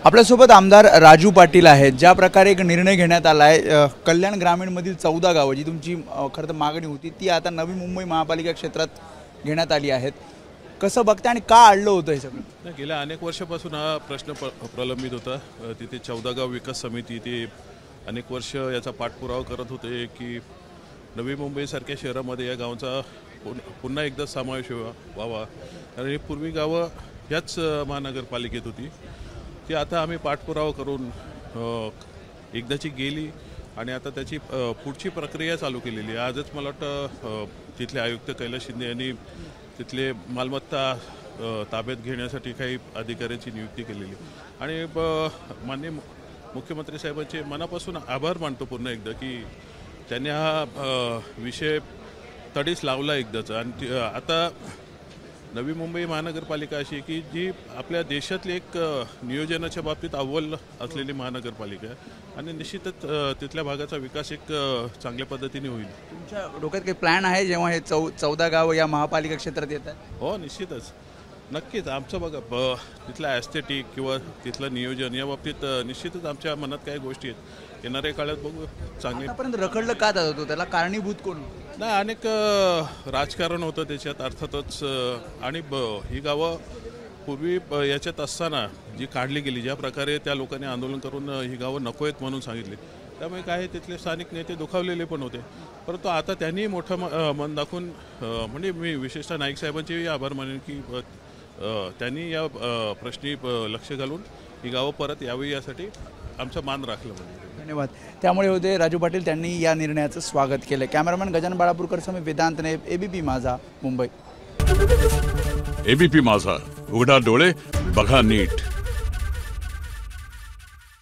आपल्यासोबत आमदार राजू पाटील आहेत। ज्या प्रकारे एक निर्णय घेण्यात आला आहे, कल्याण ग्रामीणमधील 14 गावं जी तुमची खरं तर मागणी होती ती आता नवी मुंबई महापालिका क्षेत्रात घेण्यात आली आहेत, कसं बघता आणि का आणलं होतं हे सगळं? गेल्या अनेक वर्षापासून हा प्रश्न प्रलंबित होता। तिथे 14 गाव विकास समिती ते अनेक वर्ष याचा पाठपुरावा करत होते की नवी मुंबईसारख्या शहरामध्ये या गावांचा पुन्हा एकदा समावेश व्हावा। कारण ही पूर्वी गावं ह्याच महानगरपालिकेत होती, ती आता आम्ही पाठपुरावा करून एकदाची गेली आणि आता त्याची पुढची प्रक्रिया चालू केलेली आहे। आजच मला वाटतं तिथले आयुक्त कैलास शिंदे यांनी तिथले मालमत्ता ताब्यात घेण्यासाठी काही अधिकाऱ्यांची नियुक्ती केलेली आणि माननीय मुख्यमंत्री साहेबांचे मनापासून आभार मानतो पूर्ण एकदा की त्यांनी हा विषय तडीस लावला एकदाच। आणि आता नवी मुंबई महानगरपालिका अशी की जी आपल्या देशातली एक नियोजनाच्या बाबतीत अव्वल असलेली महानगरपालिका आहे आणि निश्चितच तिथल्या भागाचा विकास एक चांगल्या पद्धतीने होईल। तुमच्या डोक्यात काही प्लॅन आहे जेव्हा हे 14 गाव या महापालिका क्षेत्रात येतात? हो, निश्चितच, नक्कीच। आमचं बघा तिथलं ॲस्थेटिक किंवा तिथलं नियोजन या बाबतीत निश्चितच आमच्या मनात काही गोष्टी आहेत, येणाऱ्या काळात बघू चांगले। आतापर्यंत रखडलं का जात होतं, त्याला कारणीभूत कोण? नाही, अनेक राजकारण होतं त्याच्यात अर्थातच। आणि ही गावं पूर्वी याच्यात असताना जी काढली गेली, ज्या प्रकारे त्या लोकांनी आंदोलन करून ही गावं नको आहेत म्हणून सांगितली, त्यामुळे काय तिथले स्थानिक नेते दुखावलेले पण होते। परंतु आता त्यांनी मोठं मन दाखवून म्हणजे मी विशेषतः नाईक साहेबांचेही आभार मानेन की त्यांनी या प्रश्नी लक्ष घालून ही गावं परत यावी यासाठी आमचा मान राखला पाहिजे। धन्यवाद। त्यामुळे होते राजू पाटील, त्यांनी या निर्णयाचं स्वागत केलं। कॅमेरामॅन गजानन बाळापूरकर समेत वेदांत नायब, एबीपी माझा, मुंबई। एबीपी माझा, उघडा डोळे बघा नीट।